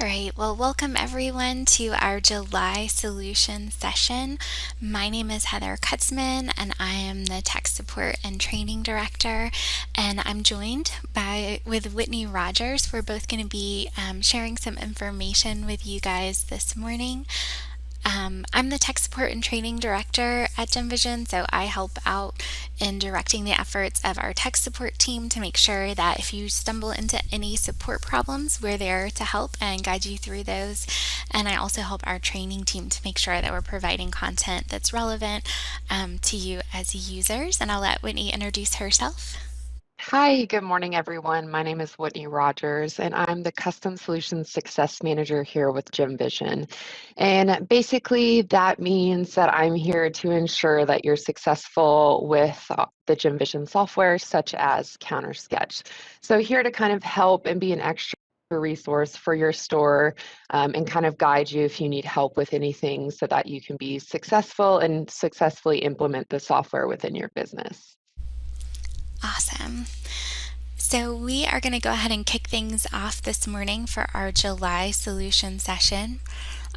All right, well, welcome everyone to our July solution session. My name is Heather Kutzman, and I am the Tech Support and Training Director. And I'm joined with Whitney Rogers. We're both going to be sharing some information with you guys this morning. I'm the Tech Support and Training Director at Gemvision, so I help out in directing the efforts of our tech support team to make sure that if you stumble into any support problems, we're there to help and guide you through those. And I also help our training team to make sure that we're providing content that's relevant to you as users. And I'll let Whitney introduce herself. Hi, good morning, everyone. My name is Whitney Rogers, and I'm the Custom Solutions Success Manager here with Gemvision. And basically, that means that I'm here to ensure that you're successful with the Gemvision software, such as CounterSketch. So, here to kind of help and be an extra resource for your store and kind of guide you if you need help with anything so that you can be successful and successfully implement the software within your business. Awesome. So, we are going to go ahead and kick things off this morning for our July solution session.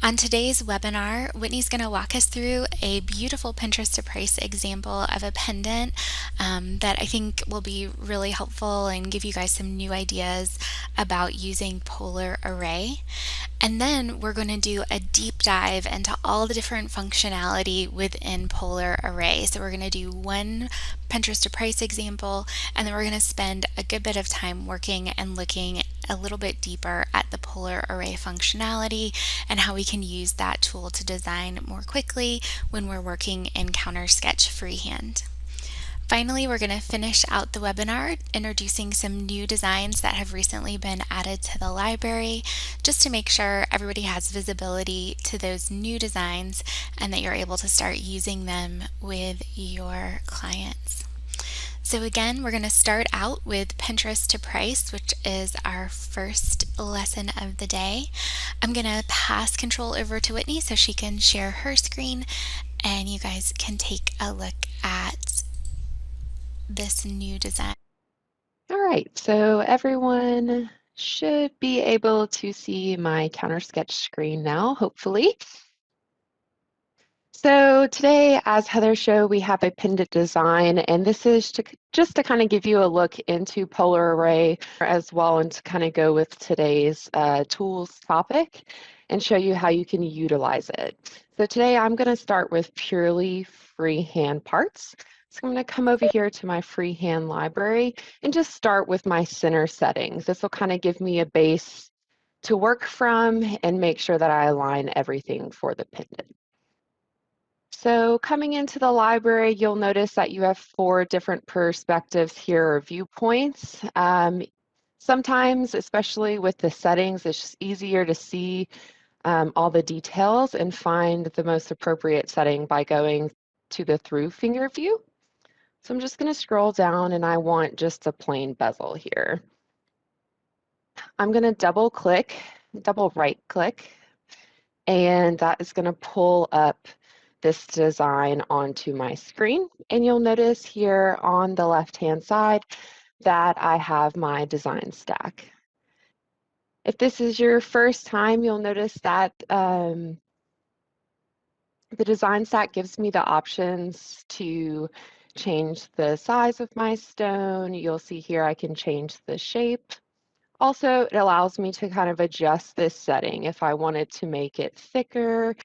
On today's webinar, Whitney's going to walk us through a beautiful Pinterest to price example of a pendant that I think will be really helpful and give you guys some new ideas about using polar array. And then we're going to do a deep dive into all the different functionality within polar array. So we're going to do one Pinterest to price example, and then we're going to spend a good bit of time working and looking a little bit deeper at the polar array functionality and how we can use that tool to design more quickly when we're working in CounterSketch freehand. Finally, we're going to finish out the webinar introducing some new designs that have recently been added to the library, just to make sure everybody has visibility to those new designs and that you're able to start using them with your clients. So again, we're going to start out with Pinterest to price, which is our first lesson of the day. I'm going to pass control over to Whitney so she can share her screen and you guys can take a look at this new design. All right, so everyone should be able to see my CounterSketch screen now, hopefully. So today, as Heather showed, we have a pendant design, and this is just to kind of give you a look into Polar Array as well, and to kind of go with today's tools topic and show you how you can utilize it. So today I'm going to start with purely freehand parts. So I'm going to come over here to my freehand library and just start with my center settings. This will kind of give me a base to work from and make sure that I align everything for the pendant. So coming into the library, you'll notice that you have 4 different perspectives here or viewpoints. Sometimes, especially with the settings, it's just easier to see all the details and find the most appropriate setting by going to the through finger view. So I'm just going to scroll down and I want just a plain bezel here. I'm going to double right click, and that is going to pull up this design onto my screen. And you'll notice here on the left-hand side that I have my design stack. If this is your first time, you'll notice that the design stack gives me the options to change the size of my stone. You'll see here I can change the shape. Also, it allows me to kind of adjust this setting. If I wanted to make it thicker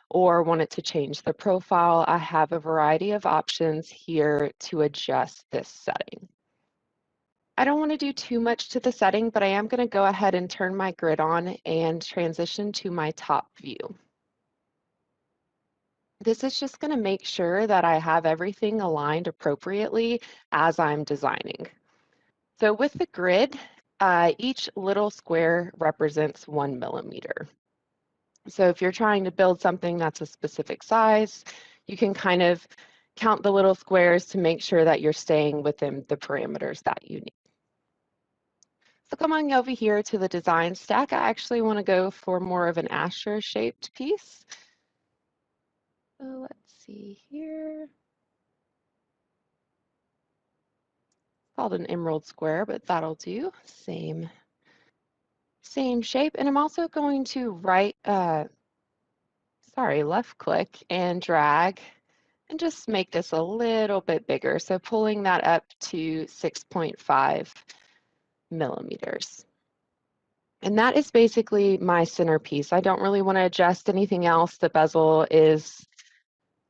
or wanted to change the profile, I have a variety of options here to adjust this setting. I don't want to do too much to the setting, but I am going to go ahead and turn my grid on and transition to my top view. This is just going to make sure that I have everything aligned appropriately as I'm designing. So with the grid, each little square represents 1 millimeter. So if you're trying to build something that's a specific size, you can kind of count the little squares to make sure that you're staying within the parameters that you need. So coming over here to the design stack, I actually want to go for more of an asterisk-shaped piece. So let's see here. Called an emerald square, but that'll do. Same same shape. And I'm also going to left click and drag and just make this a little bit bigger. So pulling that up to 6.5 millimeters. And that is basically my centerpiece. I don't really want to adjust anything else. The bezel is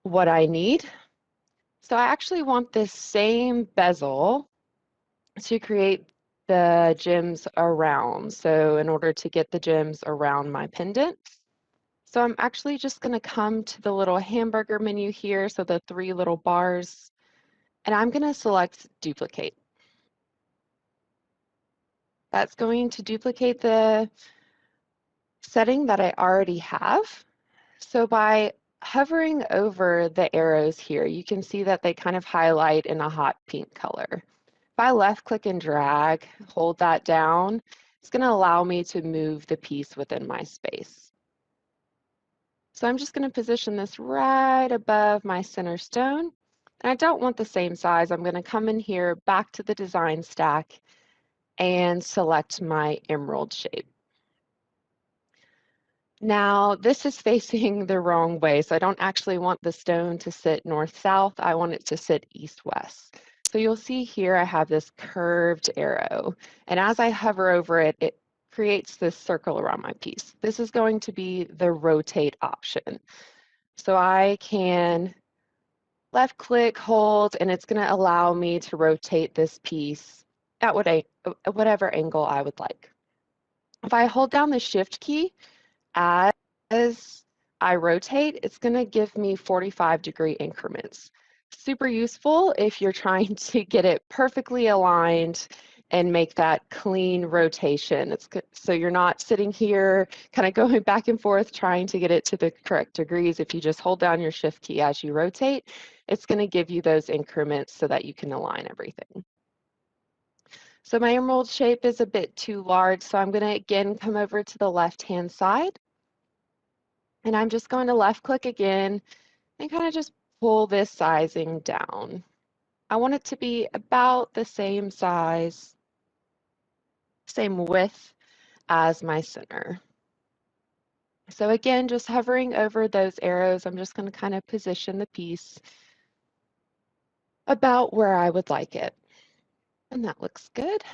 what I need. So I actually want this same bezel to create the gems around. So in order to get the gems around my pendant. So I'm actually just going to come to the little hamburger menu here, so the three little bars, and I'm going to select duplicate. That's going to duplicate the setting that I already have. So by hovering over the arrows here, you can see that they kind of highlight in a hot pink color. If I left click and drag, hold that down, it's going to allow me to move the piece within my space. So I'm just going to position this right above my center stone. And I don't want the same size. I'm going to come in here back to the design stack and select my emerald shape. Now this is facing the wrong way, so I don't actually want the stone to sit north-south. I want it to sit east-west. So you'll see here I have this curved arrow, and as I hover over it, it creates this circle around my piece. This is going to be the rotate option. So I can left click, hold, and it's going to allow me to rotate this piece at whatever angle I would like. If I hold down the shift key, as I rotate, it's going to give me 45-degree increments. Super useful if you're trying to get it perfectly aligned and make that clean rotation. So you're not sitting here kind of going back and forth trying to get it to the correct degrees. If you just hold down your shift key as you rotate, it's going to give you those increments so that you can align everything. So my emerald shape is a bit too large, so I'm going to again come over to the left-hand side. And I'm just going to left click again and kind of just pull this sizing down. I want it to be about the same size, same width as my center. So again, just hovering over those arrows, I'm just going to kind of position the piece about where I would like it. And that looks good.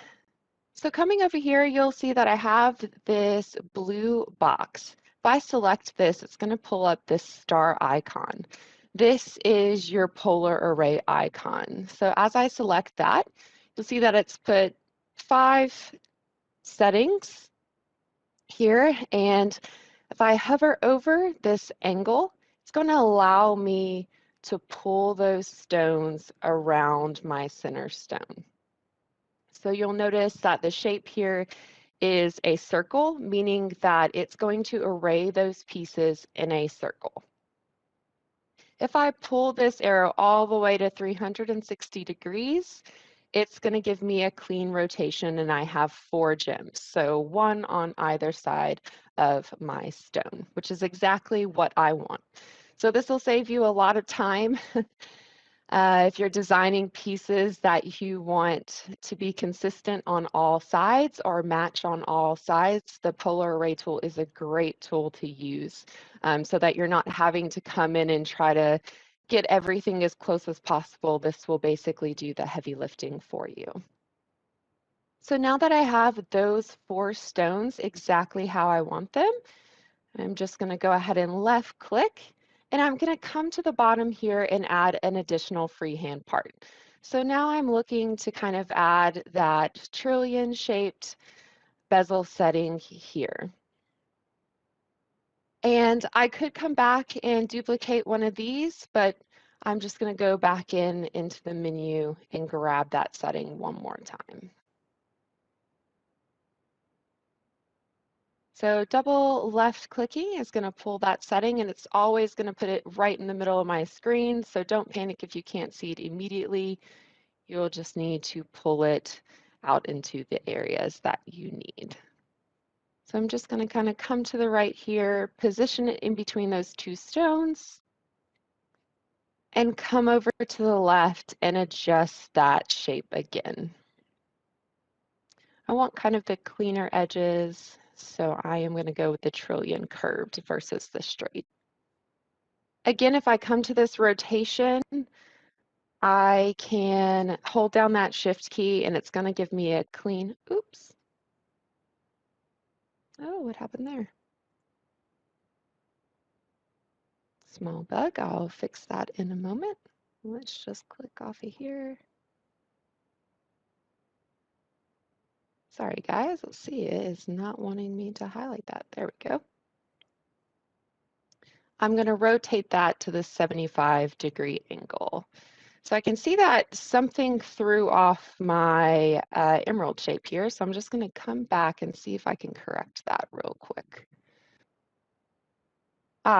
So coming over here, you'll see that I have this blue box. If I select this, it's going to pull up this star icon. This is your polar array icon. So as I select that, you'll see that it's put 5 settings here. And if I hover over this angle, it's going to allow me to pull those stones around my center stone. So you'll notice that the shape here is a circle, meaning that it's going to array those pieces in a circle. If I pull this arrow all the way to 360 degrees, it's going to give me a clean rotation, and I have 4 gems. So 1 on either side of my stone, which is exactly what I want. So this will save you a lot of time. If you're designing pieces that you want to be consistent on all sides or match on all sides, the polar array tool is a great tool to use so that you're not having to come in and try to get everything as close as possible. This will basically do the heavy lifting for you. So now that I have those 4 stones exactly how I want them, I'm just going to go ahead and left click, and I'm going to come to the bottom here and add an additional freehand part. So now I'm looking to kind of add that trillion shaped bezel setting here. And I could come back and duplicate one of these, but I'm just going to go back into the menu and grab that setting one more time. So double left clicking is going to pull that setting, and it's always going to put it right in the middle of my screen. So don't panic if you can't see it immediately. You'll just need to pull it out into the areas that you need. So I'm just going to kind of come to the right here, position it in between those 2 stones, and come over to the left and adjust that shape again. I want kind of the cleaner edges, So I am going to go with the trillion curved versus the straight. Again, if I come to this rotation, I can hold down that shift key and it's going to give me a clean, oops. Oh, what happened there? Small bug, I'll fix that in a moment. Let's just click off of here. Sorry guys, let's see, it is not wanting me to highlight that. There we go. I'm going to rotate that to the 75-degree angle. So I can see that something threw off my emerald shape here. So I'm just going to come back and see if I can correct that real quick.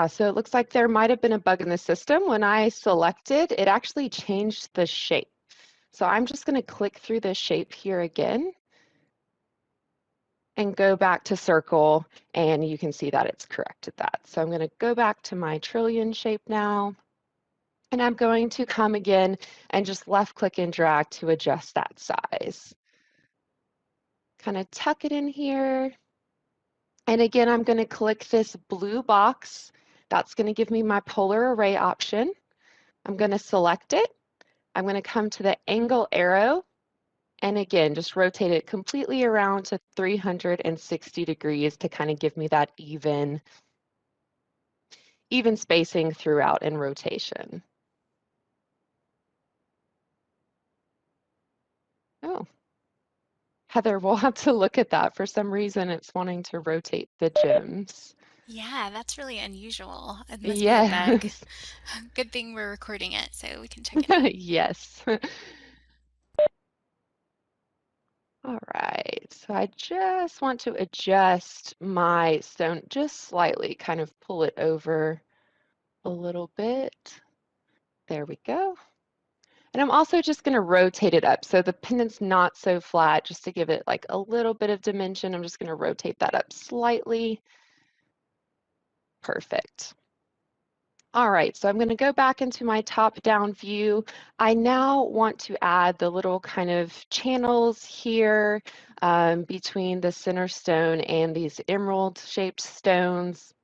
So it looks like there might have been a bug in the system. When I selected, it actually changed the shape. So I'm just going to click through the shape here again and go back to circle, and you can see that it's corrected that. So I'm going to go back to my trillion shape now, and I'm going to come again and just left click and drag to adjust that size. Kind of tuck it in here. And again, I'm going to click this blue box. That's going to give me my polar array option. I'm going to select it. I'm going to come to the angle arrow. And again, just rotate it completely around to 360 degrees to kind of give me that even spacing throughout in rotation. Oh, Heather, we'll have to look at that. For some reason, it's wanting to rotate the gems. Yeah, that's really unusual. It must be a bug. Yes. Good thing we're recording it so we can check it out. Yes. All right, so I just want to adjust my stone just slightly, kind of pull it over a little bit. There we go. And I'm also just going to rotate it up so the pendant's not so flat, just to give it like a little bit of dimension. I'm just going to rotate that up slightly. Perfect. All right, so I'm going to go back into my top-down view. I now want to add the little kind of channels here between the center stone and these emerald-shaped stones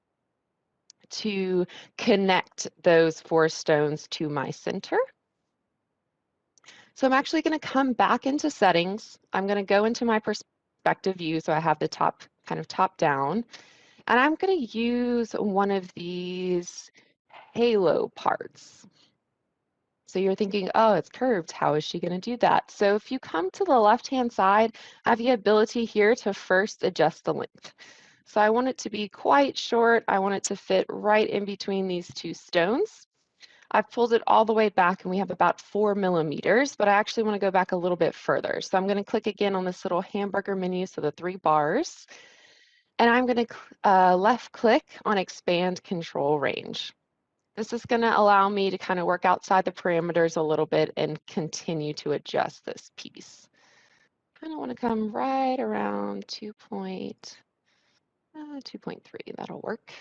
to connect those 4 stones to my center. So I'm actually going to come back into settings. I'm going to go into my perspective view, so I have the top, kind of top down, and I'm going to use one of these halo parts. So you're thinking, oh, it's curved. How is she going to do that? So if you come to the left-hand side, I have the ability here to first adjust the length. So I want it to be quite short. I want it to fit right in between these 2 stones. I've pulled it all the way back and we have about 4 millimeters, but I actually want to go back a little bit further. So I'm going to click again on this little hamburger menu, so the 3 bars, and I'm going to left click on expand control range. This is going to allow me to kind of work outside the parameters a little bit and continue to adjust this piece. Kind of want to come right around 2.3. That'll work.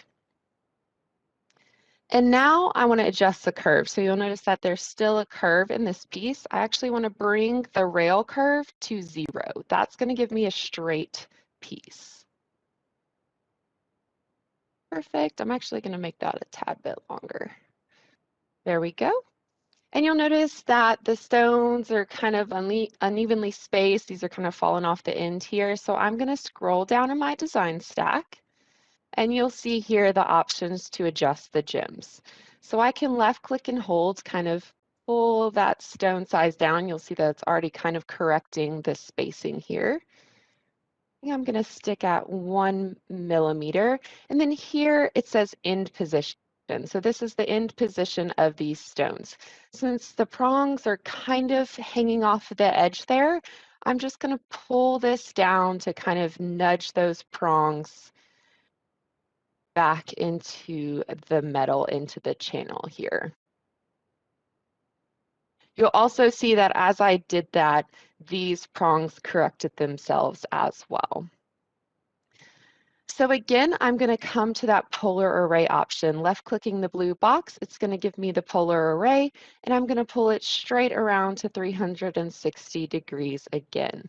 And now I want to adjust the curve. So you'll notice that there's still a curve in this piece. I actually want to bring the rail curve to 0. That's going to give me a straight piece. Perfect. I'm actually going to make that a tad bit longer. There we go. And you'll notice that the stones are kind of unevenly spaced. These are kind of falling off the end here. So I'm going to scroll down in my design stack, and you'll see here the options to adjust the gems. So I can left click and hold, kind of pull that stone size down. You'll see that it's already kind of correcting the spacing here. I'm going to stick at 1 millimeter. And then here it says end position. So this is the end position of these stones. Since the prongs are kind of hanging off the edge there, I'm just going to pull this down to kind of nudge those prongs back into the metal, into the channel here. You'll also see that as I did that, these prongs corrected themselves as well. So again, I'm going to come to that polar array option, left clicking the blue box. It's going to give me the polar array, and I'm going to pull it straight around to 360 degrees again.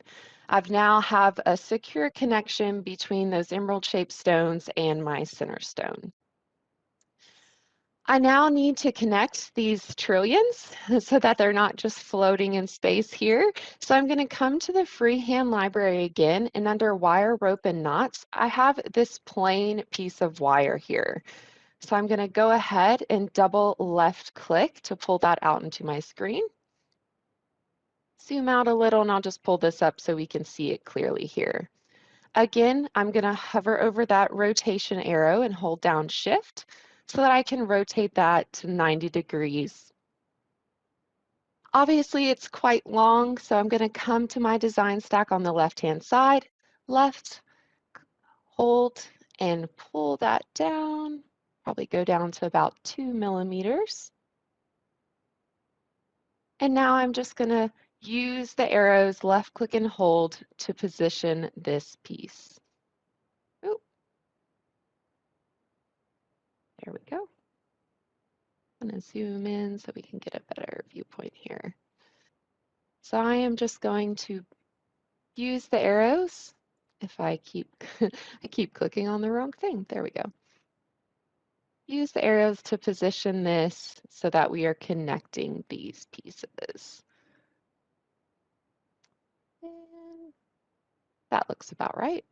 I've now have a secure connection between those emerald-shaped stones and my center stone. I now need to connect these trillions so that they're not just floating in space here. So I'm going to come to the freehand library again, and under wire, rope, and knots, I have this plain piece of wire here. So I'm going to go ahead and double left click to pull that out into my screen. Zoom out a little, and I'll just pull this up so we can see it clearly here. Again, I'm going to hover over that rotation arrow and hold down Shift so that I can rotate that to 90 degrees. Obviously, it's quite long, so I'm going to come to my design stack on the left-hand side, left, hold, and pull that down. Probably go down to about 2 millimeters. And now I'm just going to use the arrows, left click and hold to position this piece. Oop, there we go. I'm going to zoom in so we can get a better viewpoint here. So I am just going to use the arrows. If I keep I keep clicking on the wrong thing. There we go. Use the arrows to position this so that we are connecting these pieces. And that looks about right.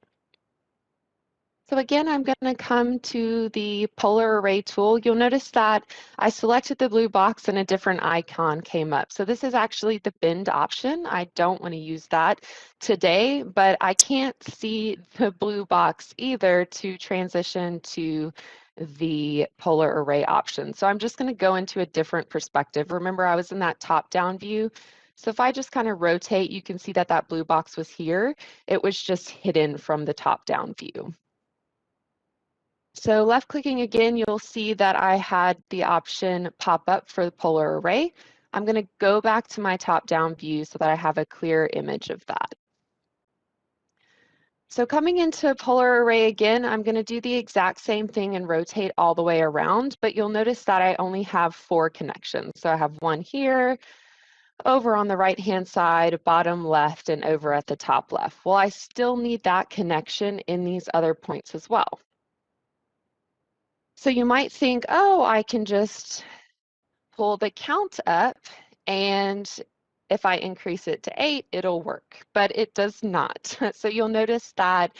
So again, I'm going to come to the polar array tool. You'll notice that I selected the blue box and a different icon came up. So this is actually the bend option. I don't want to use that today, but I can't see the blue box either to transition to the polar array option. So I'm just going to go into a different perspective. Remember, I was in that top-down view. So if I just kind of rotate, you can see that that blue box was here. It was just hidden from the top-down view. So left clicking again, you'll see that I had the option pop up for the polar array. I'm going to go back to my top-down view so that I have a clear image of that. So coming into polar array again, I'm going to do the exact same thing and rotate all the way around, but you'll notice that I only have 4 connections. So I have one here, over on the right-hand side, bottom left, and over at the top left. Well, I still need that connection in these other points as well. So you might think, oh, I can just pull the count up, and if I increase it to 8, it'll work, but it does not. So you'll notice that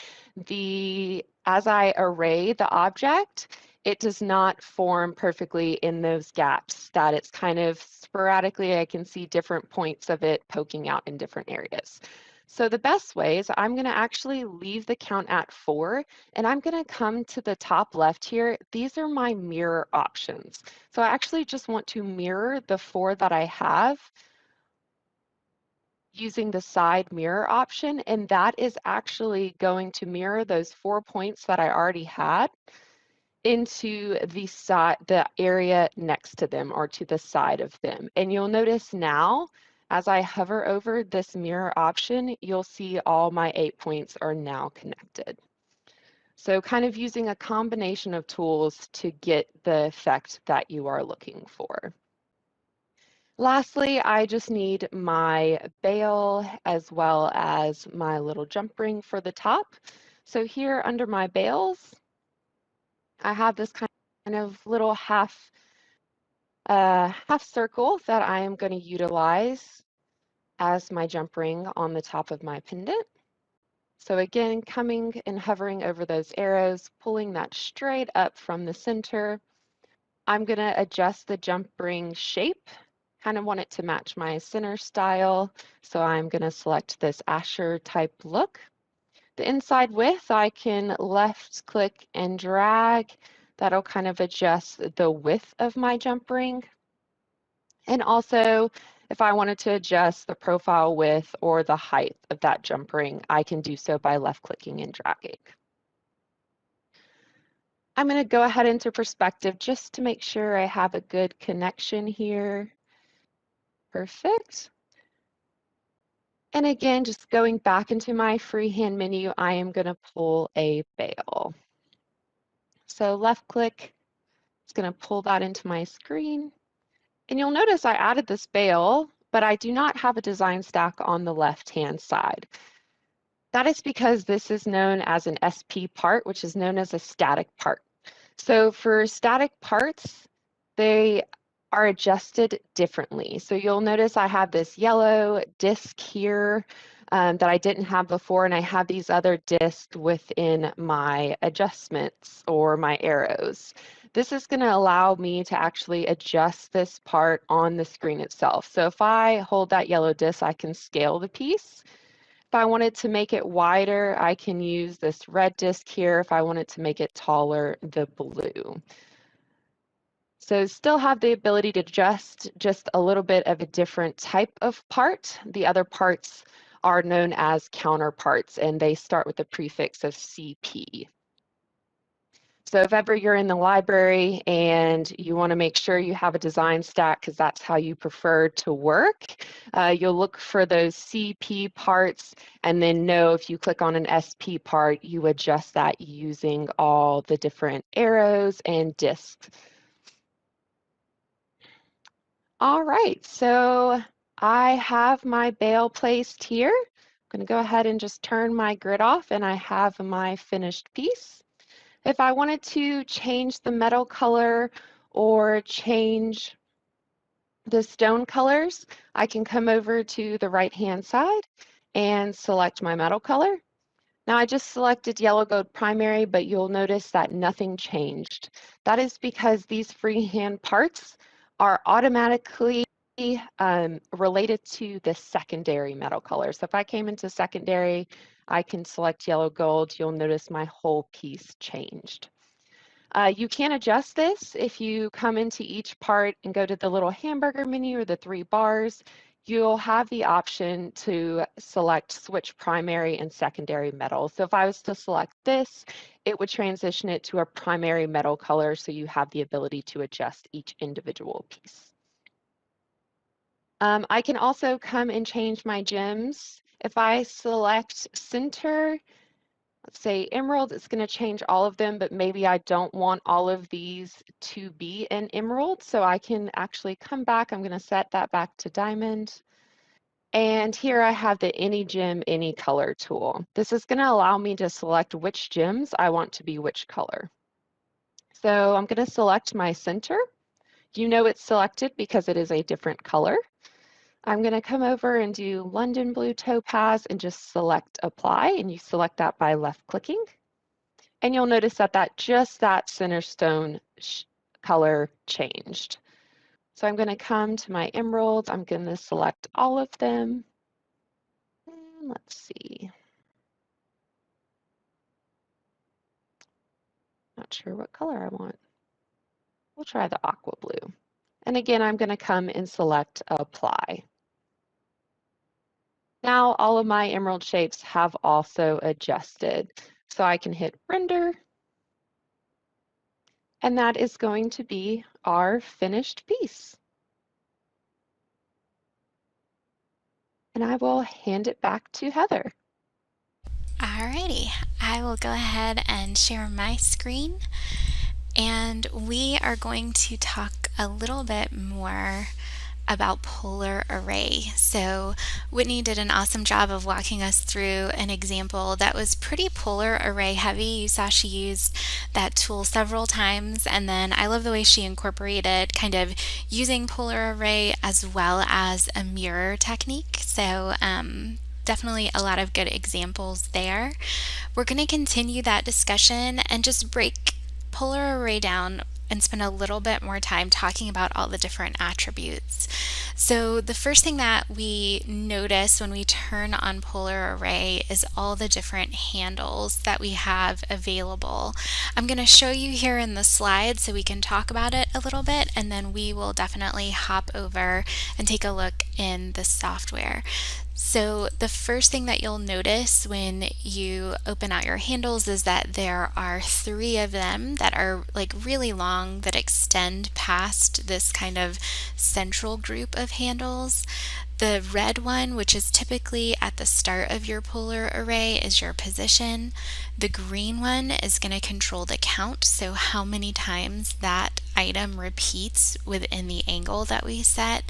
as I array the object, it does not form perfectly in those gaps, that it's kind of sporadically, I can see different points of it poking out in different areas. So the best way is I'm going to actually leave the count at 4, and I'm going to come to the top left here. These are my mirror options. So I actually just want to mirror the 4 that I have using the side mirror option, and that is actually going to mirror those 4 points that I already had into the area next to them or to the side of them. And you'll notice now, as I hover over this mirror option, you'll see all my 8 points are now connected. So kind of using a combination of tools to get the effect that you are looking for. Lastly, I just need my bail as well as my little jump ring for the top. So here under my bails, I have this kind of little half circle that I am going to utilize as my jump ring on the top of my pendant. So again, coming and hovering over those arrows, pulling that straight up from the center. I'm going to adjust the jump ring shape. Kind of want it to match my center style. So I'm going to select this Asher type look. The inside width, I can left click and drag. That'll kind of adjust the width of my jump ring. And also, if I wanted to adjust the profile width or the height of that jump ring, I can do so by left clicking and dragging. I'm going to go ahead into perspective just to make sure I have a good connection here. Perfect. And again, just going back into my freehand menu, I am going to pull a bail. So left click, it's going to pull that into my screen. And you'll notice I added this bail, but I do not have a design stack on the left-hand side. That is because this is known as an SP part, which is known as a static part. So for static parts, they are adjusted differently. So you'll notice I have this yellow disc here that I didn't have before, and I have these other discs within my adjustments or my arrows. This is going to allow me to actually adjust this part on the screen itself. So if I hold that yellow disc, I can scale the piece. If I wanted to make it wider, I can use this red disc here. If I wanted to make it taller, the blue. So still have the ability to adjust, just a little bit of a different type of part. The other parts are known as counterparts, and they start with the prefix of CP. So if ever you're in the library and you want to make sure you have a design stack because that's how you prefer to work, you'll look for those CP parts and then know if you click on an SP part, you adjust that using all the different arrows and discs. All right, so I have my bale placed here. I'm going to go ahead and just turn my grid off and I have my finished piece. If I wanted to change the metal color or change the stone colors, I can come over to the right-hand side and select my metal color. Now I just selected yellow gold primary, but you'll notice that nothing changed. That is because these freehand parts are automatically related to the secondary metal color. So if I came into secondary, I can select yellow gold. You'll notice my whole piece changed. You can adjust this if you come into each part and go to the little hamburger menu or the three bars. You'll have the option to select switch primary and secondary metal. So if I was to select this, it would transition it to a primary metal color, so you have the ability to adjust each individual piece. I can also come and change my gems. If I select center, let's say emerald, it's going to change all of them, but maybe I don't want all of these to be an emerald, so I can actually come back. I'm going to set that back to diamond. And here I have the any gem, any color tool. This is going to allow me to select which gems I want to be which color. So I'm going to select my center. You know it's selected because it is a different color. I'm going to come over and do London Blue Topaz and just select apply, and you select that by left clicking. And you'll notice that just that center stone color changed. So I'm going to come to my emeralds. I'm going to select all of them. And let's see. Not sure what color I want. We'll try the aqua blue. And again, I'm going to come and select apply. Now all of my emerald shapes have also adjusted. So I can hit render. And that is going to be our finished piece. And I will hand it back to Heather. Alrighty, I will go ahead and share my screen, and we are going to talk a little bit more about polar array. So Whitney did an awesome job of walking us through an example that was pretty polar array heavy. You saw she used that tool several times, and then I love the way she incorporated kind of using polar array as well as a mirror technique. So definitely a lot of good examples there. We're going to continue that discussion and just break polar array down and spend a little bit more time talking about all the different attributes. So the first thing that we notice when we turn on polar array is all the different handles that we have available. I'm going to show you here in the slide so we can talk about it a little bit, and then we will definitely hop over and take a look in the software. So the first thing that you'll notice when you open out your handles is that there are 3 of them that are like really long that extend past this kind of central group of handles. The red one, which is typically at the start of your polar array, is your position. The green one is going to control the count, so how many times that item repeats within the angle that we set,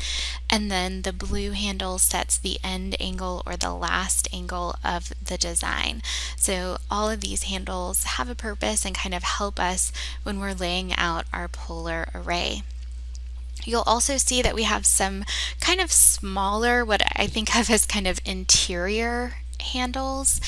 and then the blue handle sets the end angle or the last angle of the design. So all of these handles have a purpose and kind of help us when we're laying out our polar array. You'll also see that we have some kind of smaller, what I think of as kind of interior handles,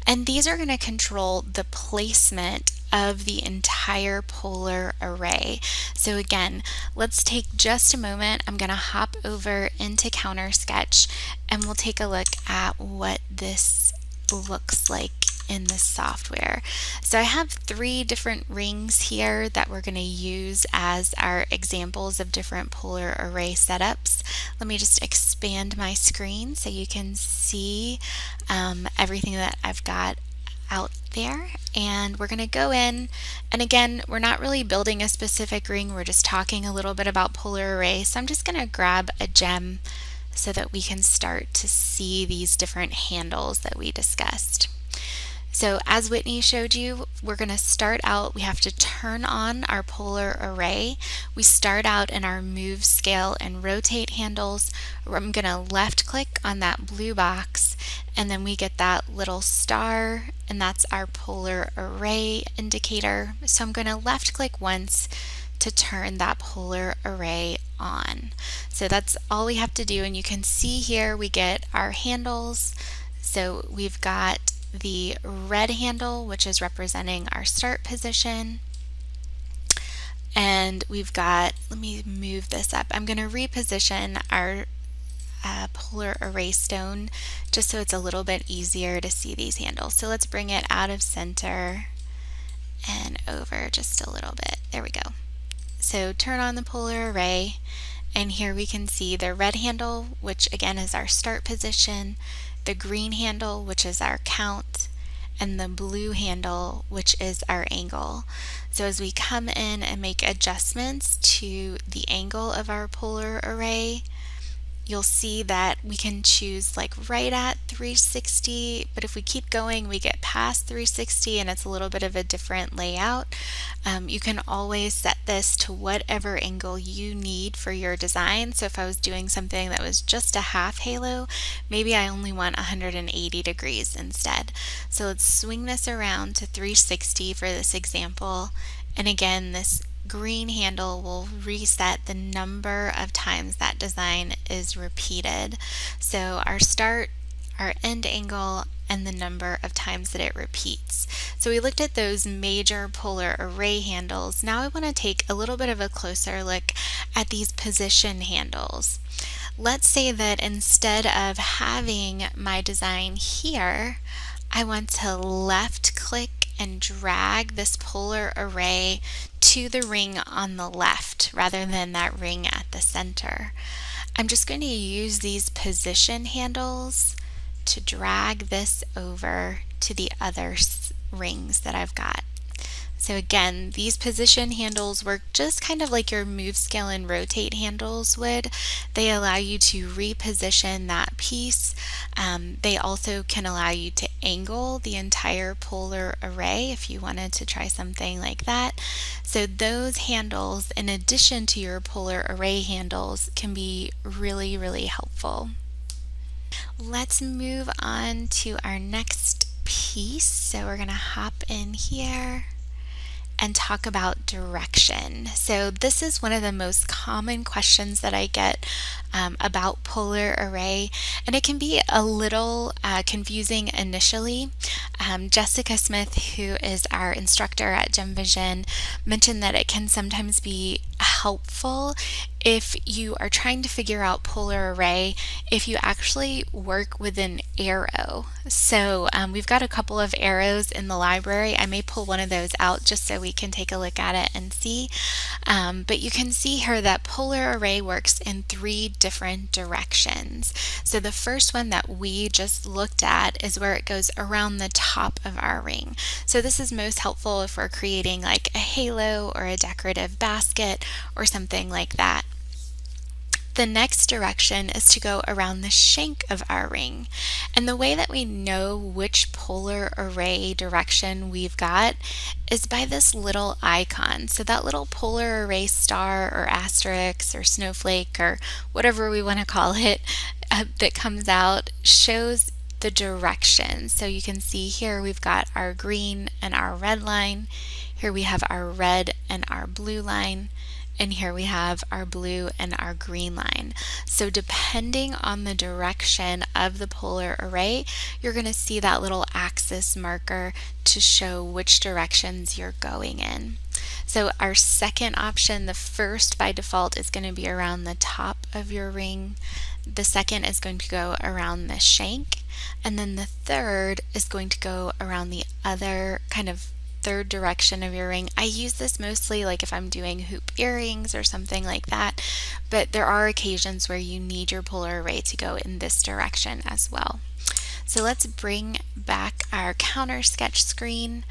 and these are going to control the placement of the entire polar array. So again, let's take just a moment. I'm going to hop over into CounterSketch and we'll take a look at what this looks like in this software. So I have 3 different rings here that we're going to use as our examples of different polar array setups. Let me just expand my screen so you can see everything that I've got out there, and we're going to go in, and again, we're not really building a specific ring, we're just talking a little bit about polar array. So I'm just going to grab a gem so that we can start to see these different handles that we discussed. So as Whitney showed you, we're going to start out, we have to turn on our polar array. We start out in our move, scale, and rotate handles. I'm going to left click on that blue box, and then we get that little star, and that's our polar array indicator. So I'm going to left click once to turn that polar array on. So that's all we have to do, and you can see here we get our handles. So we've got the red handle, which is representing our start position, and we've got, let me move this up, I'm going to reposition our polar array stone just so it's a little bit easier to see these handles. So let's bring it out of center and over just a little bit. There we go. So turn on the polar array, and here we can see the red handle, which again is our start position, the green handle, which is our count, and the blue handle, which is our angle. So as we come in and make adjustments to the angle of our polar array, you'll see that we can choose like right at 360, but if we keep going, we get past 360 and it's a little bit of a different layout. You can always set this to whatever angle you need for your design. So if I was doing something that was just a half halo, maybe I only want 180 degrees instead. So let's swing this around to 360 for this example. And again, this green handle will reset the number of times that design is repeated. So our start, our end angle, and the number of times that it repeats. So we looked at those major polar array handles. Now I want to take a little bit of a closer look at these position handles. Let's say that instead of having my design here, I want to left click and drag this polar array to the ring on the left rather than that ring at the center. I'm just going to use these position handles to drag this over to the other rings that I've got. So again, these position handles work just kind of like your move, scale, and rotate handles would. They allow you to reposition that piece. They also can allow you to angle the entire polar array if you wanted to try something like that. So those handles, in addition to your polar array handles, can be really, really helpful. Let's move on to our next piece. So we're going to hop in here and talk about direction. So this is one of the most common questions that I get about polar array, and it can be a little confusing initially. Jessica Smith, who is our instructor at Gemvision, mentioned that it can sometimes be helpful if you are trying to figure out polar array if you actually work with an arrow. So we've got a couple of arrows in the library. I may pull one of those out just so we can take a look at it and see. But you can see here that polar array works in 3 different directions. So the first one that we just looked at is where it goes around the top of our ring. So this is most helpful if we're creating like a halo or a decorative basket or something like that. The next direction is to go around the shank of our ring. And the way that we know which polar array direction we've got is by this little icon. So that little polar array star or asterisk or snowflake or whatever we want to call it that comes out shows the direction. So you can see here we've got our green and our red line. Here we have our red and our blue line. And here we have our blue and our green line. So depending on the direction of the polar array, you're going to see that little axis marker to show which directions you're going in. So our second option, the first by default, is going to be around the top of your ring. The second is going to go around the shank. And then the third is going to go around the other kind of third direction of your ring. I use this mostly like if I'm doing hoop earrings or something like that, but there are occasions where you need your polar array to go in this direction as well. So let's bring back our CounterSketch screen.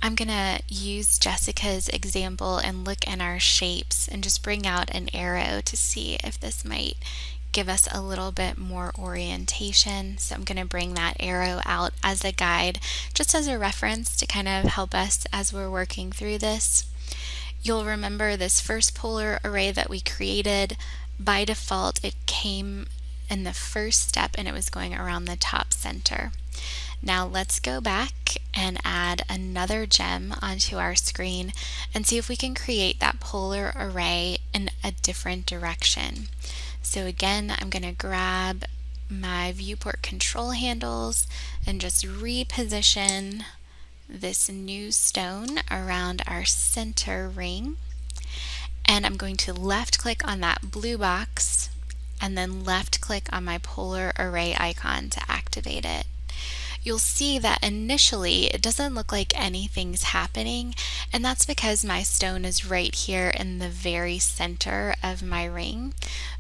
I'm going to use Jessica's example and look in our shapes and just bring out an arrow to see if this might give us a little bit more orientation. So I'm going to bring that arrow out as a guide, just as a reference to kind of help us as we're working through this. You'll remember this first polar array that we created. By default, it came in the first step and it was going around the top center. Now let's go back and add another gem onto our screen and see if we can create that polar array in a different direction. So again, I'm going to grab my viewport control handles and just reposition this new stone around our center ring. And I'm going to left click on that blue box and then left click on my polar array icon to activate it. You'll see that initially it doesn't look like anything's happening, and that's because my stone is right here in the very center of my ring.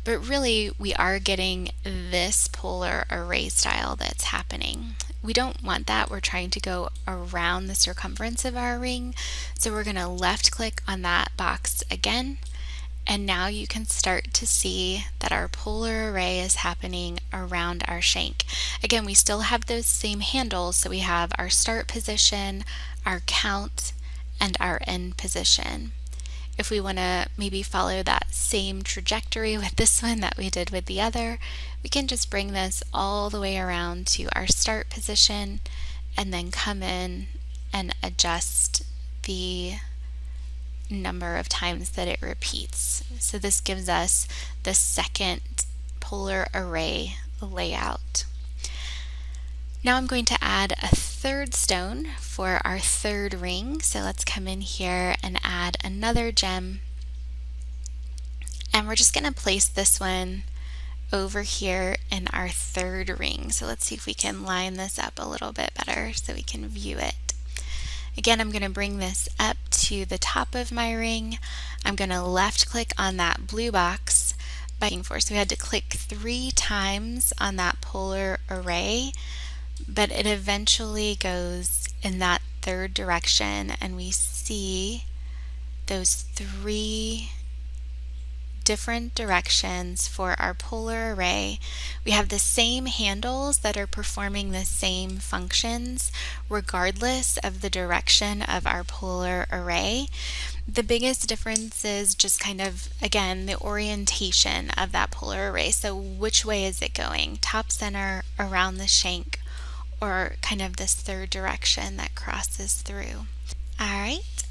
But really, we are getting this polar array style that's happening. We don't want that. We're trying to go around the circumference of our ring. So we're going to left click on that box again. And now you can start to see that our polar array is happening around our shank. Again, we still have those same handles, so we have our start position, our count, and our end position. If we want to maybe follow that same trajectory with this one that we did with the other, we can just bring this all the way around to our start position and then come in and adjust the number of times that it repeats. So this gives us the second polar array layout. Now I'm going to add a third stone for our third ring. So let's come in here and add another gem. And we're just going to place this one over here in our third ring. So let's see if we can line this up a little bit better so we can view it. Again, I'm going to bring this up to the top of my ring. I'm going to left click on that blue box by so we had to click 3 times on that polar array, but it eventually goes in that third direction and we see those 3 different directions for our polar array. We have the same handles that are performing the same functions regardless of the direction of our polar array. The biggest difference is just kind of, again, the orientation of that polar array. So which way is it going? Top, center, around the shank, or kind of this third direction that crosses through. All right,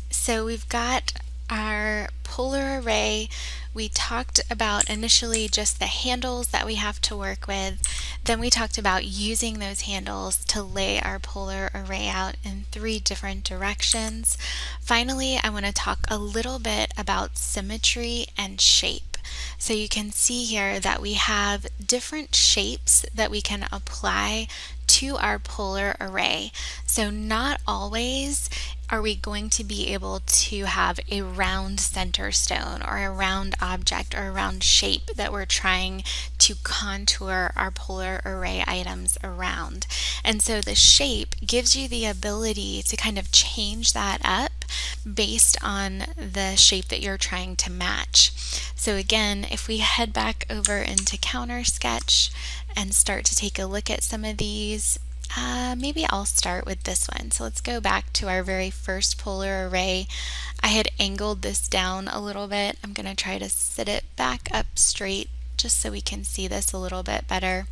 so we've got our polar array. We talked about initially just the handles that we have to work with. Then we talked about using those handles to lay our polar array out in 3 different directions. Finally, I want to talk a little bit about symmetry and shape. So you can see here that we have different shapes that we can apply to our polar array. So not always are we going to be able to have a round center stone or a round object or a round shape that we're trying to contour our polar array items around. And so the shape gives you the ability to kind of change that up based on the shape that you're trying to match. So again, if we head back over into CounterSketch and start to take a look at some of these, maybe I'll start with this one. So let's go back to our very first polar array. I had angled this down a little bit. I'm going to try to sit it back up straight just so we can see this a little bit better.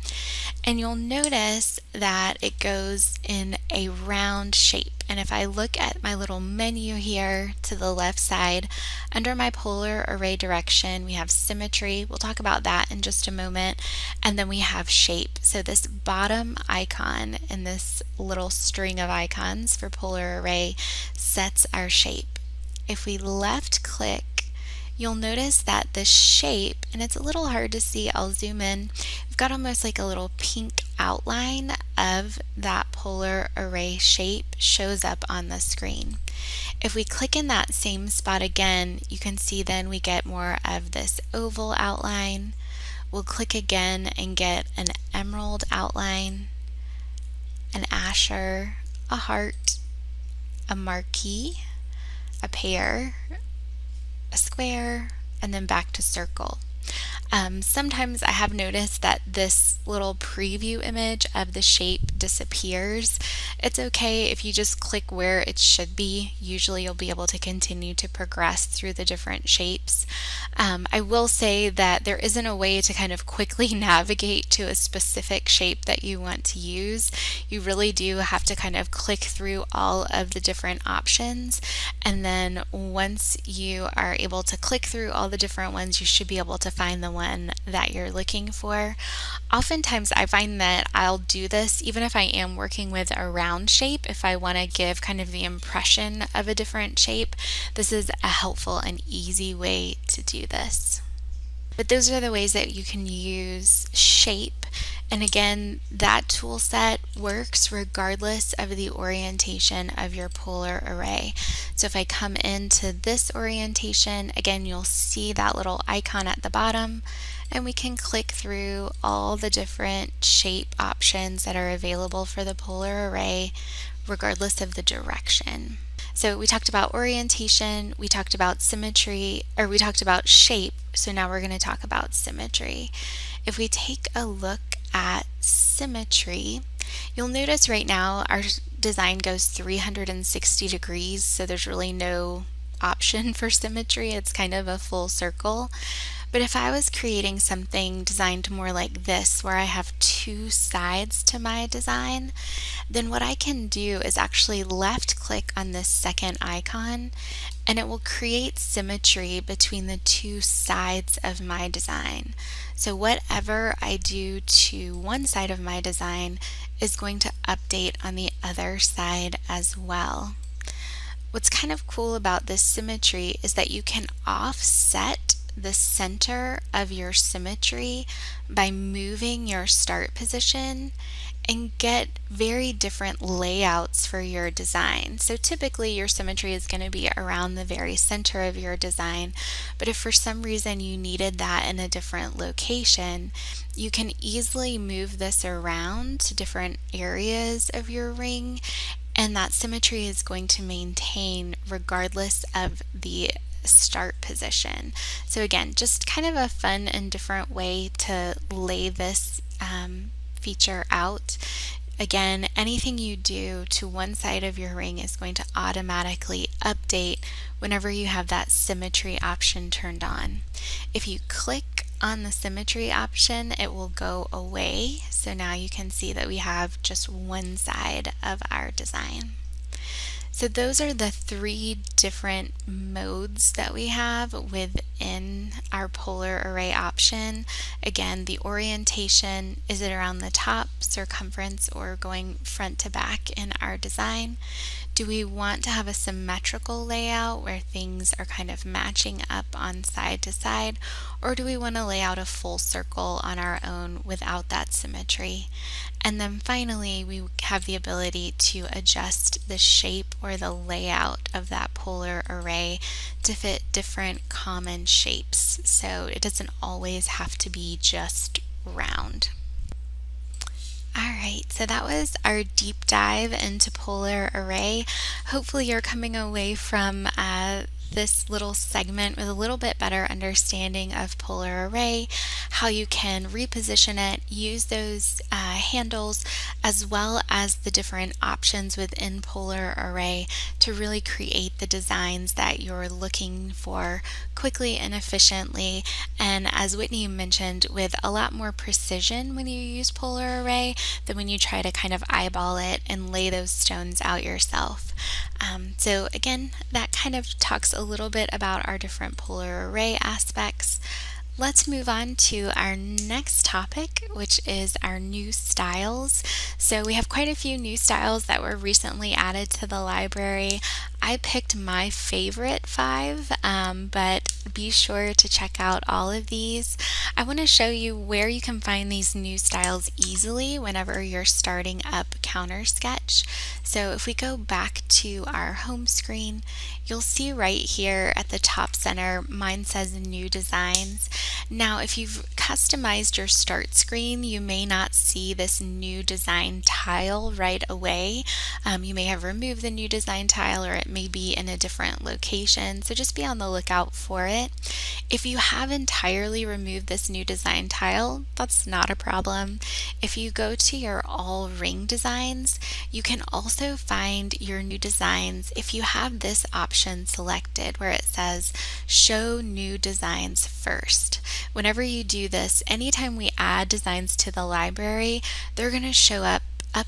And you'll notice that it goes in a round shape. And if I look at my little menu here to the left side, under my polar array direction, we have symmetry. We'll talk about that in just a moment. And then we have shape. So this bottom icon in this little string of icons for polar array sets our shape. If we left click, you'll notice that the shape, and it's a little hard to see, I'll zoom in, we've got almost like a little pink outline of that polar array shape shows up on the screen. If we click in that same spot again, you can see then we get more of this oval outline. We'll click again and get an emerald outline, an asher, a heart, a marquee, a pear, a square, and then back to circle. Sometimes I have noticed that this little preview image of the shape disappears. It's okay if you just click where it should be. Usually you'll be able to continue to progress through the different shapes. I will say that there isn't a way to kind of quickly navigate to a specific shape that you want to use. You really do have to kind of click through all of the different options, and then once you are able to click through all the different ones, you should be able to find the one that you're looking for. Oftentimes I find that I'll do this even if I am working with a round shape. If I want to give kind of the impression of a different shape, this is a helpful and easy way to do this. But those are the ways that you can use shape. And again, that tool set works regardless of the orientation of your polar array. So if I come into this orientation, again, you'll see that little icon at the bottom, and we can click through all the different shape options that are available for the polar array regardless of the direction. So we talked about orientation, we talked about symmetry, or we talked about shape, so now we're going to talk about symmetry. If we take a look at symmetry, you'll notice right now our design goes 360 degrees, so there's really no option for symmetry. It's kind of a full circle. But if I was creating something designed more like this, where I have two sides to my design, then what I can do is actually left click on this second icon, and it will create symmetry between the two sides of my design. So whatever I do to one side of my design is going to update on the other side as well. What's kind of cool about this symmetry is that you can offset the center of your symmetry by moving your start position and get very different layouts for your design. So typically your symmetry is going to be around the very center of your design, but if for some reason you needed that in a different location, you can easily move this around to different areas of your ring, and that symmetry is going to maintain regardless of the start position. So again, just kind of a fun and different way to lay this feature out. Again, anything you do to one side of your ring is going to automatically update whenever you have that symmetry option turned on. If you click on the symmetry option, it will go away. So now you can see that we have just one side of our design. So those are the three different modes that we have within our polar array option. Again, the orientation, is it around the top, circumference, or going front to back in our design? Do we want to have a symmetrical layout where things are kind of matching up on side to side, or do we want to lay out a full circle on our own without that symmetry? And then finally, we have the ability to adjust the shape or the layout of that polar array to fit different common shapes. So it doesn't always have to be just round. Alright, so that was our deep dive into polar array. Hopefully you're coming away from this little segment with a little bit better understanding of polar array, how you can reposition it, use those handles, as well as the different options within polar array to really create the designs that you're looking for quickly and efficiently. And as Whitney mentioned, with a lot more precision when you use polar array than when you try to kind of eyeball it and lay those stones out yourself. So again, that kind of talks a little bit about our different polar array aspects. Let's move on to our next topic, which is our new styles. So we have quite a few new styles that were recently added to the library. I picked my favorite 5, but be sure to check out all of these. I want to show you where you can find these new styles easily whenever you're starting up CounterSketch. So if we go back to our home screen, you'll see right here at the top center, mine says New Designs. Now, if you've customized your start screen, you may not see this new design tile right away. You may have removed the new design tile, or it may be in a different location, so just be on the lookout for it. If you have entirely removed this new design tile, that's not a problem. If you go to your all ring designs, you can also find your new designs if you have this option selected where it says show new designs first. Whenever you do this, anytime we add designs to the library, they're going to show up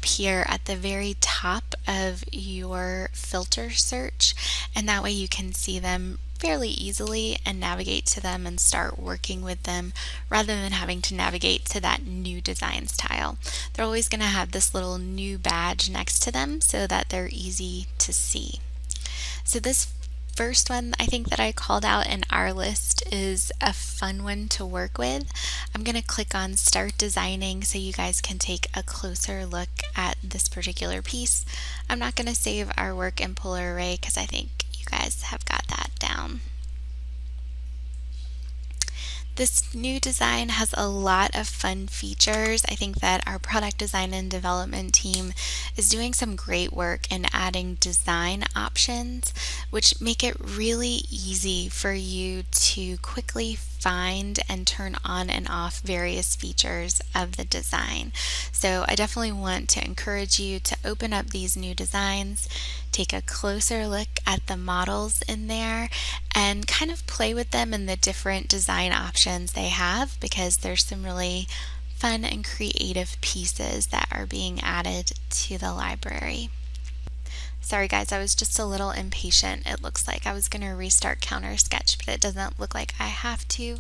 here at the very top of your filter search, and that way you can see them fairly easily and navigate to them and start working with them rather than having to navigate to that new designs tile. They're always going to have this little new badge next to them so that they're easy to see. So this first one I think that I called out in our list is a fun one to work with. I'm going to click on Start Designing so you guys can take a closer look at this particular piece. I'm not going to save our work in polar array because I think you guys have got that down. This new design has a lot of fun features. I think that our product design and development team is doing some great work in adding design options, which make it really easy for you to quickly find and turn on and off various features of the design. So I definitely want to encourage you to open up these new designs, take a closer look at the models in there, and kind of play with them and the different design options they have, because there's some really fun and creative pieces that are being added to the library. Sorry guys, I was just a little impatient. It looks like I was going to restart CounterSketch, but it doesn't look like I have to.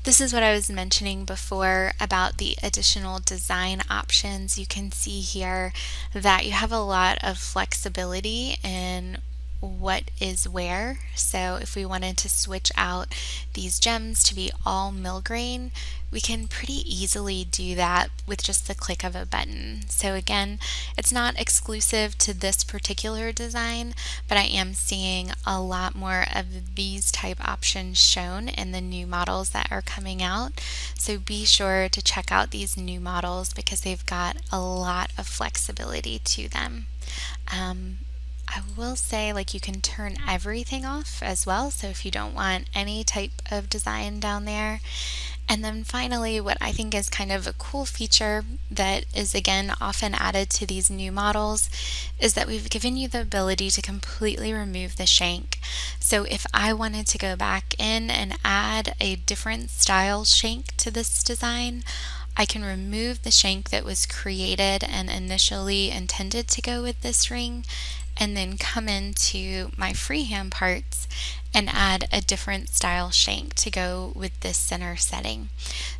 This is what I was mentioning before about the additional design options. You can see here that you have a lot of flexibility in what is where. So if we wanted to switch out these gems to be all mill grain, we can pretty easily do that with just the click of a button. So again, it's not exclusive to this particular design, but I am seeing a lot more of these type options shown in the new models that are coming out. So be sure to check out these new models because they've got a lot of flexibility to them. I will say, like, you can turn everything off as well, so if you don't want any type of design down there. And then finally, what I think is kind of a cool feature that is again often added to these new models is that we've given you the ability to completely remove the shank. So if I wanted to go back in and add a different style shank to this design, I can remove the shank that was created and initially intended to go with this ring, and then come into my freehand parts and add a different style shank to go with this center setting.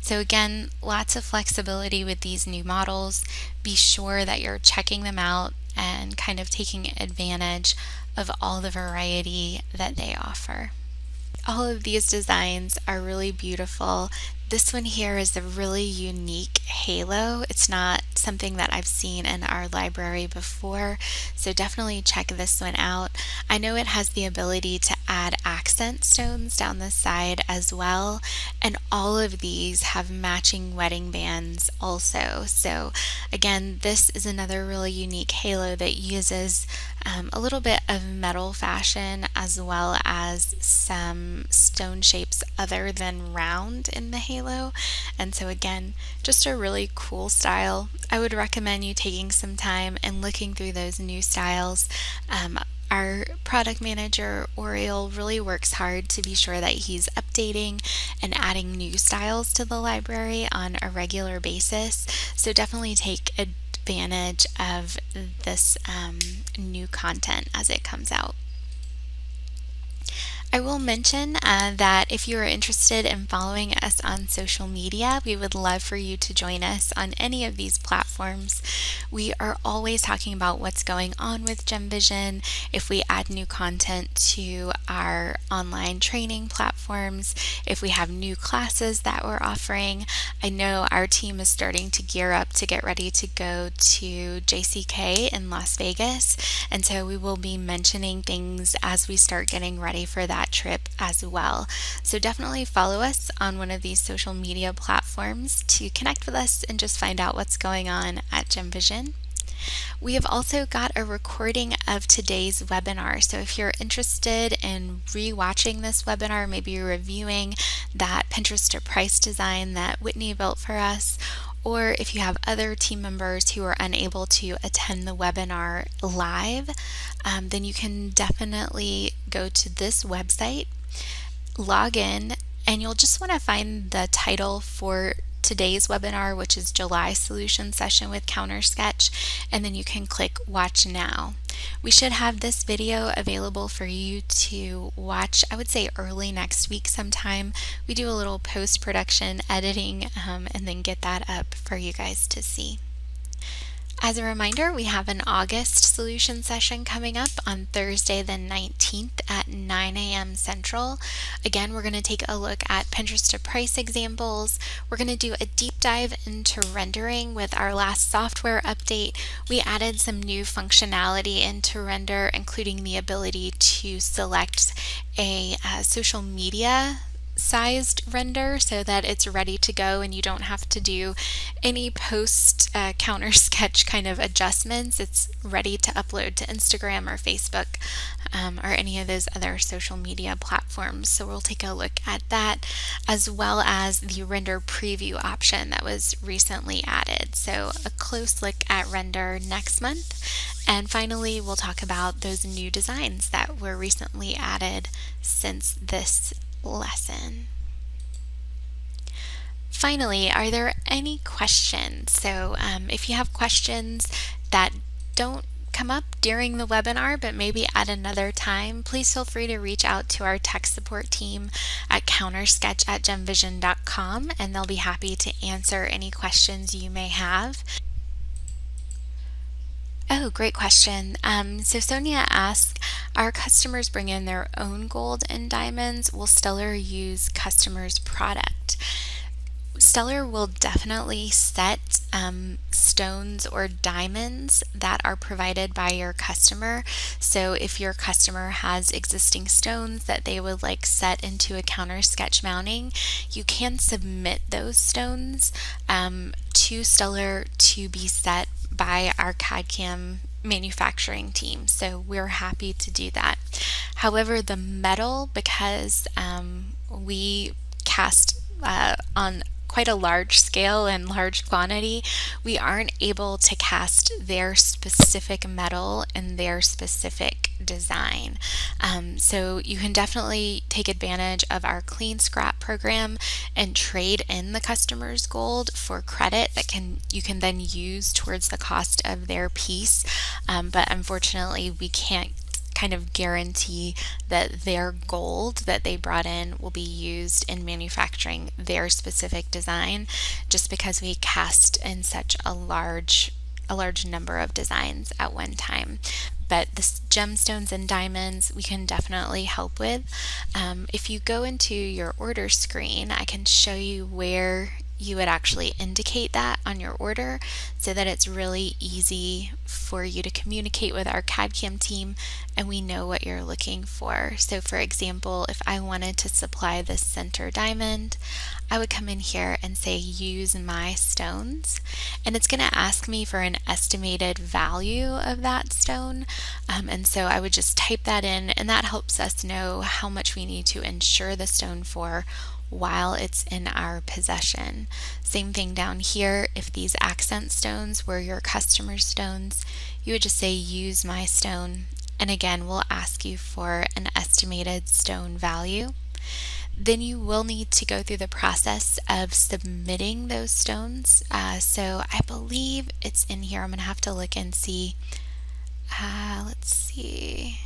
So again, lots of flexibility with these new models. Be sure that you're checking them out and kind of taking advantage of all the variety that they offer. All of these designs are really beautiful. This one here is a really unique halo. It's not something that I've seen in our library before, so definitely check this one out. I know it has the ability to add accent stones down the side as well. And all of these have matching wedding bands also. So again, this is another really unique halo that uses a little bit of metal fashion as well as some stone shapes other than round in the halo. And so again, just a really cool style. I would recommend you taking some time and looking through those new styles. Our product manager, Oriel, really works hard to be sure that he's updating and adding new styles to the library on a regular basis. So definitely take advantage of this new content as it comes out. I will mention that if you are interested in following us on social media, we would love for you to join us on any of these platforms. We are always talking about what's going on with Gemvision, if we add new content to our online training platforms, if we have new classes that we're offering. I know our team is starting to gear up to get ready to go to JCK in Las Vegas, and so we will be mentioning things as we start getting ready for that trip as well. So definitely follow us on one of these social media platforms to connect with us and just find out what's going on at Gemvision. We have also got a recording of today's webinar. So if you're interested in re-watching this webinar, maybe you're reviewing that Pinterest to price design that Whitney built for us, or if you have other team members who are unable to attend the webinar live, then you can definitely go to this website, log in, and you'll just want to find the title for today's webinar, which is July Solution Session with CounterSketch, and then you can click Watch Now. We should have this video available for you to watch, I would say early next week sometime. We do a little post-production editing and then get that up for you guys to see. As a reminder, we have an August solution session coming up on Thursday the 19th at 9 a.m. Central. Again, we're going to take a look at Pinterest to price examples. We're going to do a deep dive into rendering with our last software update. We added some new functionality into Render, including the ability to select a social media sized render so that it's ready to go and you don't have to do any post CounterSketch kind of adjustments. It's ready to upload to Instagram or Facebook or any of those other social media platforms. So we'll take a look at that, as well as the render preview option that was recently added. So a close look at render next month. And finally, we'll talk about those new designs that were recently added since this lesson. Finally, are there any questions? So if you have questions that don't come up during the webinar but maybe at another time, please feel free to reach out to our tech support team at countersketch@gemvision.com, and they'll be happy to answer any questions you may have. Oh, great question. So Sonia asked, our customers bring in their own gold and diamonds. Will Stellar use customers' product? Stellar will definitely set stones or diamonds that are provided by your customer. So if your customer has existing stones that they would like set into a CounterSketch mounting, you can submit those stones to Stellar to be set by our CAD/CAM manufacturing team. So we're happy to do that. However, the metal, because we cast on quite a large scale and large quantity, we aren't able to cast their specific metal and their specific design. So you can definitely take advantage of our clean scrap program and trade in the customer's gold for credit that you can then use towards the cost of their piece. But unfortunately, we can't kind of guarantee that their gold that they brought in will be used in manufacturing their specific design, just because we cast in such a large number of designs at one time. But the gemstones and diamonds we can definitely help with. If you go into your order screen, I can show you where you would actually indicate that on your order so that it's really easy for you to communicate with our CAD/CAM team and we know what you're looking for. So for example, if I wanted to supply this center diamond, I would come in here and say use my stones, and it's going to ask me for an estimated value of that stone. And so I would just type that in, and that helps us know how much we need to insure the stone for while it's in our possession. Same thing down here. If these accent stones were your customer's stones, you would just say use my stone, and again we'll ask you for an estimated stone value. Then you will need to go through the process of submitting those stones. So I believe it's in here. I'm going to have to look and see. Let's see.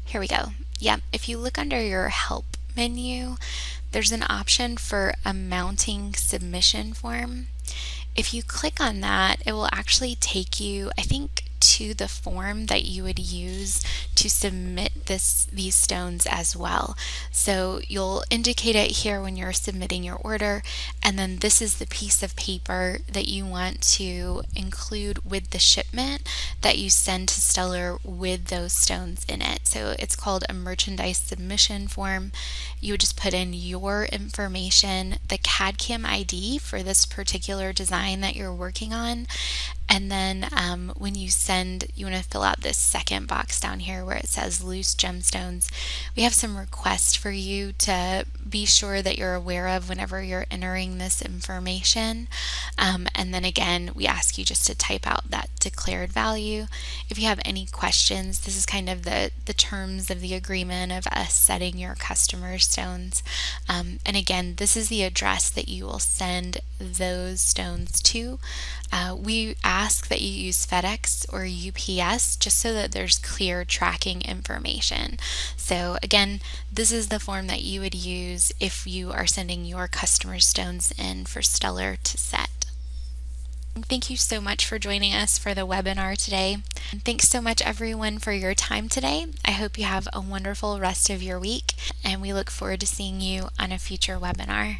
Here we go. Yep, if you look under your help menu, there's an option for a mounting submission form. If you click on that, it will actually take you, I think, to the form that you would use to submit these stones as well. So you'll indicate it here when you're submitting your order, and then this is the piece of paper that you want to include with the shipment that you send to Stellar with those stones in it. So it's called a merchandise submission form. You would just put in your information, the CAD/CAM ID for this particular design that you're working on, and then when you send, you want to fill out this second box down here where it says loose gemstones. We have some requests for you to be sure that you're aware of whenever you're entering this information. And then again, we ask you just to type out that declared value. If you have any questions, this is kind of the terms of the agreement of us setting your customer stones. And again, this is the address that you will send those stones to. We ask that you use FedEx or UPS just so that there's clear tracking information. So again, this is the form that you would use if you are sending your customer stones in for Stellar to set. Thank you so much for joining us for the webinar today. And thanks so much everyone for your time today. I hope you have a wonderful rest of your week, and we look forward to seeing you on a future webinar.